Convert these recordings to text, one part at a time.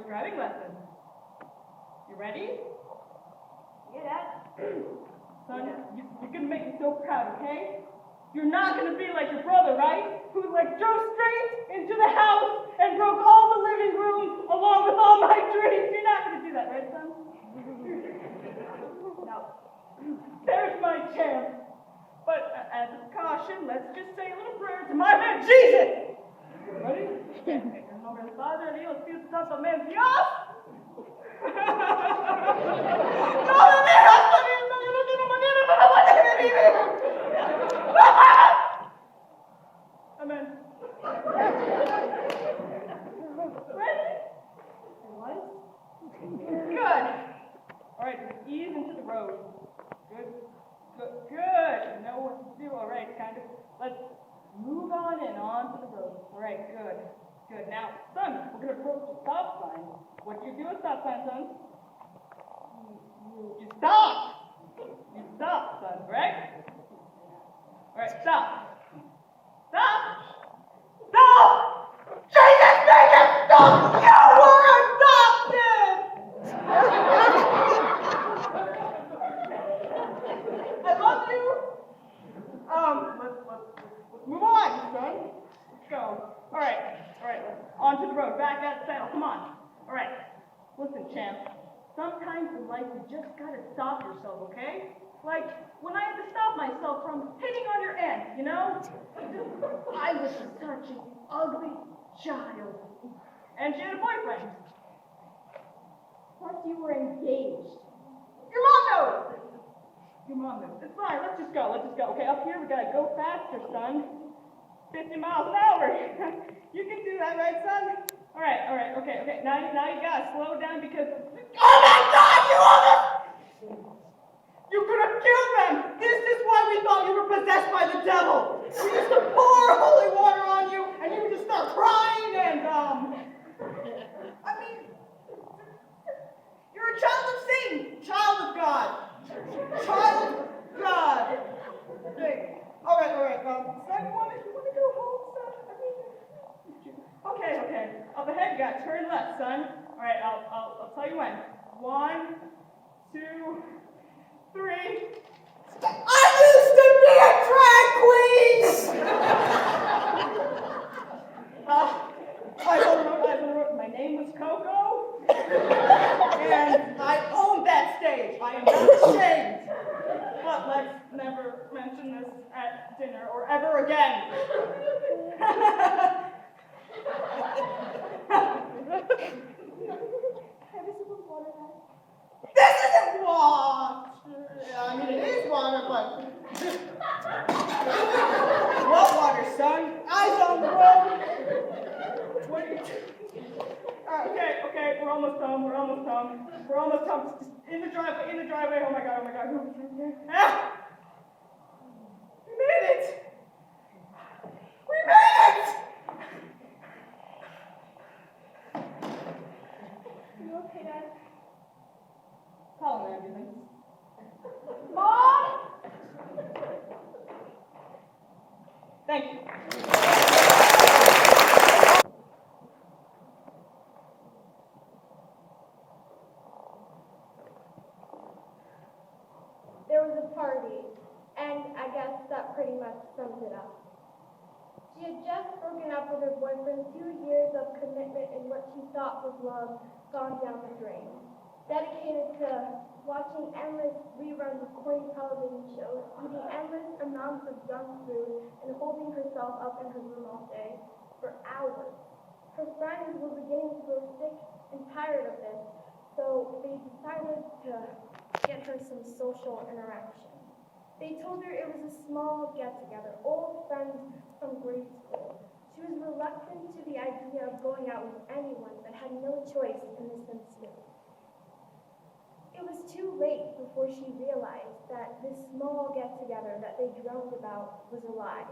driving lesson. You ready? Yeah, Dad. Son, you're gonna make me so proud, okay? You're not gonna be like your brother, right? Who drove straight into the house and broke all the living room along with all my dreams. You're not gonna do that, right, son? No. There's my chance. But as a caution, let's just say a little prayer to my man Jesus. Ready? Okay. En nombre del Padre, del Hijo, del Espíritu Santo, amén. Dios. No me dejas morir, no, yo no quiero morir, no me voy a vivir. Amen. Ready? What? Good. All right, just ease into the road. Good. You know what to do. All right, let's move on and on to the road. All right, good. Now, son, we're going to approach the stop sign. What do you do at stop sign, son? You stop. You stop, son, right? All right, stop. Jesus, stop! You were adopted! I love you. Let's move on, son. Let's go. All right. Onto the road. Back at the saddle. Come on. All right. Listen, champ. Sometimes in life you just gotta stop yourself, okay? Like when I had to stop myself from hitting on your aunt, you know? I was such an ugly child. And she had a boyfriend. Plus you were engaged. Your mom knows. It's fine. Let's just go. Okay, up here we gotta go faster, son. 50 miles an hour. You can do that, right, son? All right. Okay. Now you gotta slow down because. Oh my God! You could have killed them. This is why we thought you were possessed by the devil. We used to pour holy water on you, and you would just start crying and you're a child of Satan, child of God. Okay. All right. Son, you want to go home, son? Okay. Up ahead, you got to turn left, son. All right, I'll tell you when. 1, 2, 3. I used to be a drag queen. Eyes on the road. My name was Coco, and I owned that stage. I am not ashamed. But let's never mention this at dinner or ever again. This isn't water. I mean, it is water, but what water, son? Eyes on the road. What are you doing? Okay. We're almost home. Just in the driveway. Oh my God. Ah! We made it. You okay, Dad? Call an ambulance. Mom! Thank you. There was a party, and I guess that pretty much sums it up. She had just broken up with her boyfriend, 2 years of commitment in what she thought was love gone down the drain. Dedicated to watching endless reruns of corny television shows, eating endless amounts of junk food, and holding herself up in her room all day for hours. Her friends were beginning to grow sick and tired of this, so they decided to get her some social interaction. They told her it was a small get-together, old friends from grade school. She was reluctant to the idea of going out with anyone, but had no choice in this instance. It was too late before she realized that this small get-together that they droned about was a lie.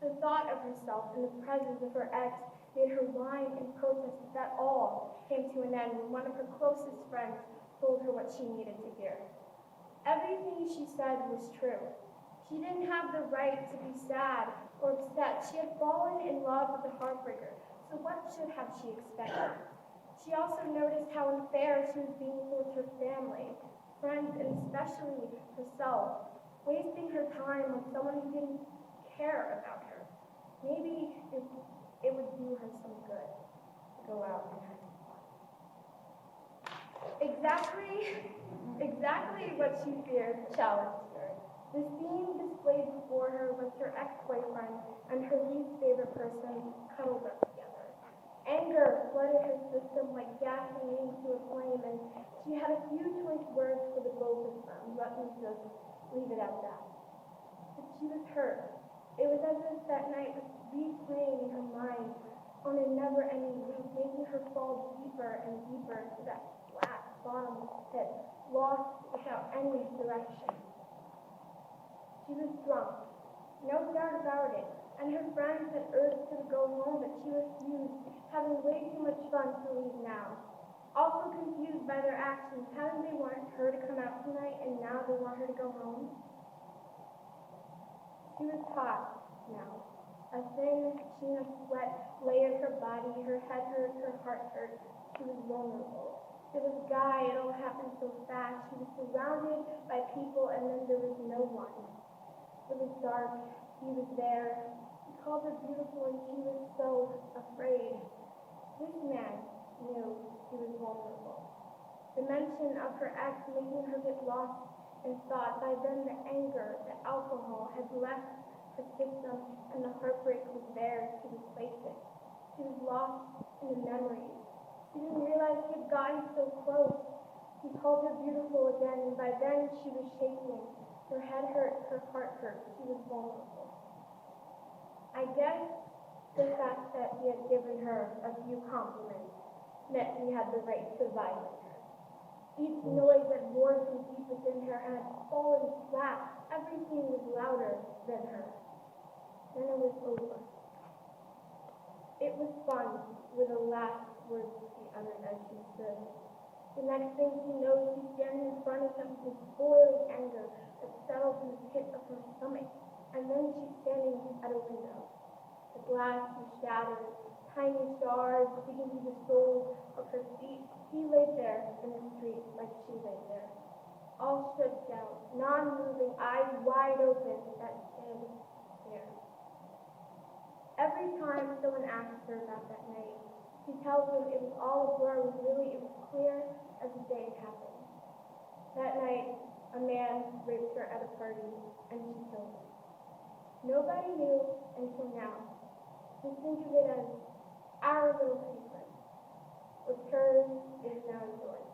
The thought of herself in the presence of her ex made her whine and protest that all came to an end when one of her closest friends told her what she needed to hear. Everything she said was true. She didn't have the right to be sad or upset. She had fallen in love with a heartbreaker, so what should have she expected? She also noticed how unfair she was being towards her family, friends, and especially herself, wasting her time on someone who didn't care about her. Maybe it would do her some good to go out and have some fun. Exactly what she feared challenged her. The scene displayed before her was her ex-boyfriend and her least favorite person cuddled up together. Anger flooded her system like gasoline to a flame, and she had a few choice words for the both of them. Let me just leave it at that. But she was hurt. It was as if that night was replaying in her mind on a never-ending loop, making her fall deeper and deeper into that black bottomless pit, lost without any direction. She was drunk, no doubt about it, and her friends had urged her to go home, but she refused, having way too much fun to leave now. Also confused by their actions, hadn't they wanted her to come out tonight, and now they want her to go home? She was hot now. A thin sheen of sweat layered her body, her head hurt, her heart hurt. She was vulnerable. It was Guy, it all happened so fast. She was surrounded by people, and then there was no one. It was dark. He was there. He called her beautiful, and she was so afraid. This man knew she was vulnerable. The mention of her ex making her get lost in thought. By then the anger, the alcohol had left her system, and the heartbreak was there to replace it. She was lost in the memories. She didn't realize he had gotten so close. He called her beautiful again, and by then she was shaking. Her head hurt, her heart hurt. She was vulnerable. I guess the fact that he had given her a few compliments meant he had the right to violate her. Each noise that roared from deep within her had fallen flat. Everything was louder than her. Then it was over. It was fun, were the last words she uttered as she stood. The next thing she knows, she's standing in front of him with boiling anger that settled in the pit of her stomach. And then she's standing at a window. The glass was shattered, tiny shards digging through the soles of her feet. He lay there in the street like she lay there, all shook down, non-moving, eyes wide open, that same stare. Every time someone asks her about that night, she tells them it was all a blur, when really it was clear as the day it happened. That night, a man raped her at a party, and she killed him. Nobody knew until now. Just think of it as our little secret. What's hers is now yours.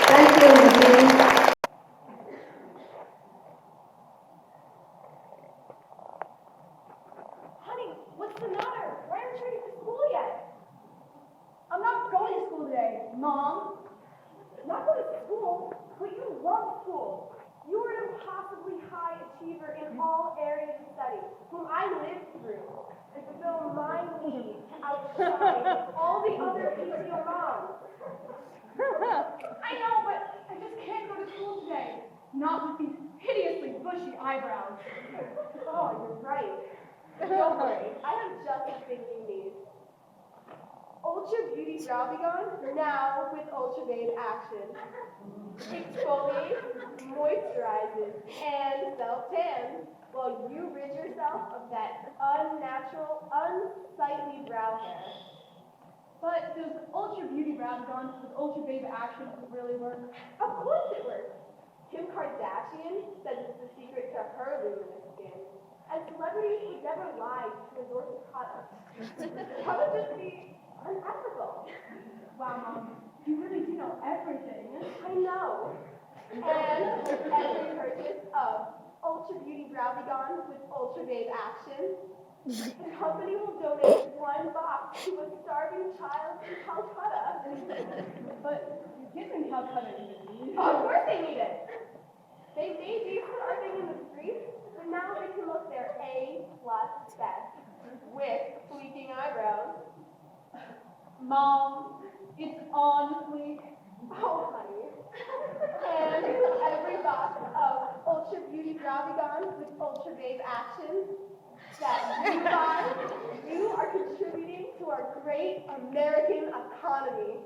Thank you, Nadine. Honey, what's the matter? Why aren't you ready for school yet? I'm not going to school today, Mom. Not going to school? But you love school. You are an impossibly high achiever in all areas of study, whom I lived through, and fulfill my needs outside all the other PTO moms. I know, but I just can't go to school today. Not with these hideously bushy eyebrows. Oh, you're right. Don't worry, I have just the thing you need. Ultra Beauty Brow Be Gone, now with Ultra Babe Action. Exfoliates, moisturizes, and self-tans, while you rid yourself of that unnatural, unsightly brow hair. But does Ultra Beauty Brow Be Gone with Ultra Babe Action really work? Of course it works. Kim Kardashian says it's the secret to her luminous skin. And celebrities would never lie to endorse a product. That would just be unethical. Wow, Mom, you really do know everything. I know. And with every purchase of Ultra Beauty Brow Be Gone with Ultra Babe Action, the company will donate one box to a starving child in Calcutta. But kids in Calcutta need it. Of course they need it. They may be starving in the streets, but now they can look their A+ best with fleeking eyebrows. Mom, it's on fleek. Oh, honey. And every box of Ultra Beauty Brow Be Gone with Ultra Babe Action that you buy, you are contributing great American economy.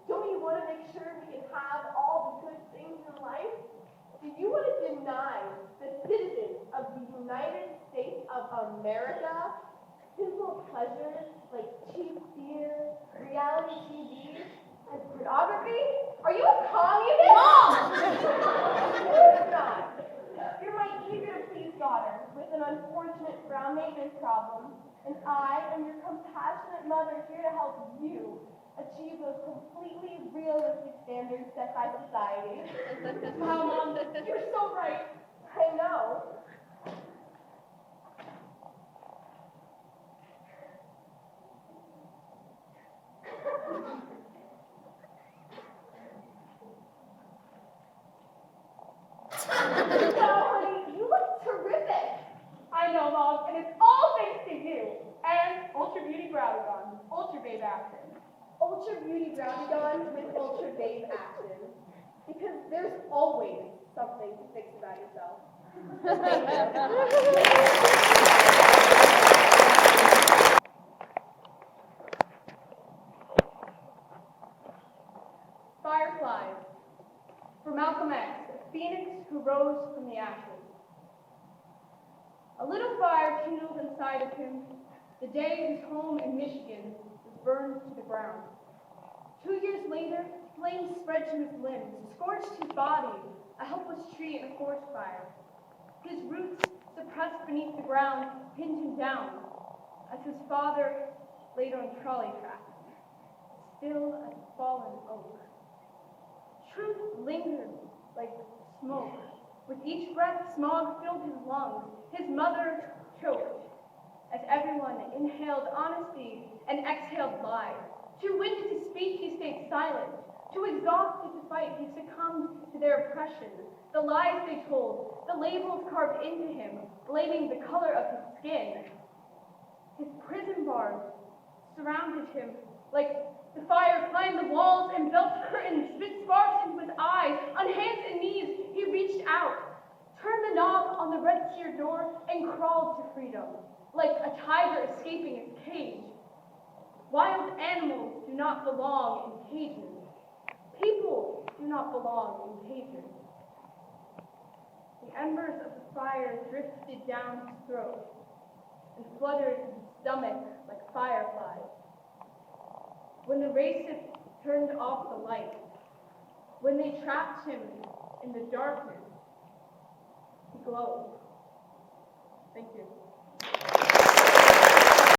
Don't you want to make sure we can have all the good things in life? Do you want to deny the citizens of the United States of America simple pleasures like cheap beer, reality TV, and pornography? Are you a communist? Mom! You're not. You're my eager-to-please daughter with an unfortunate brown maintenance problem, and I am your compassionate mother here to help you achieve those completely realistic standards set by society. Wow, Mom, you're so right. I know. Wow, honey, you look terrific. I know, Mom, and it's all thanks to you. And Ultra Beauty Brownie Ultra Babe Action. Ultra Beauty Brownie with Ultra Babe Action. Because there's always something to fix about yourself. Fireflies. For Malcolm X, a phoenix who rose from the ashes. A little fire kindled inside of him the day his home in Michigan was burned to the ground. 2 years later, flames spread to his limbs, scorched his body, a helpless tree in a forest fire. His roots, suppressed beneath the ground, pinned him down, as his father laid on trolley tracks, still as a fallen oak. Truth lingered like smoke. With each breath, smog filled his lungs. His mother choked, as everyone inhaled honesty and exhaled lies. Too winded to speak, he stayed silent. Too exhausted to fight, he succumbed to their oppression. The lies they told, the labels carved into him, blaming the color of his skin. His prison bars surrounded him like the fire climbed the walls and built curtains, spit sparks into his eyes. On hands and knees, he reached out, turned the knob on the red sear door, and crawled to freedom, like a tiger escaping its cage. Wild animals do not belong in cages. People do not belong in cages. The embers of the fire drifted down his throat and fluttered his stomach like fireflies. When the racists turned off the light, when they trapped him in the darkness, he glowed.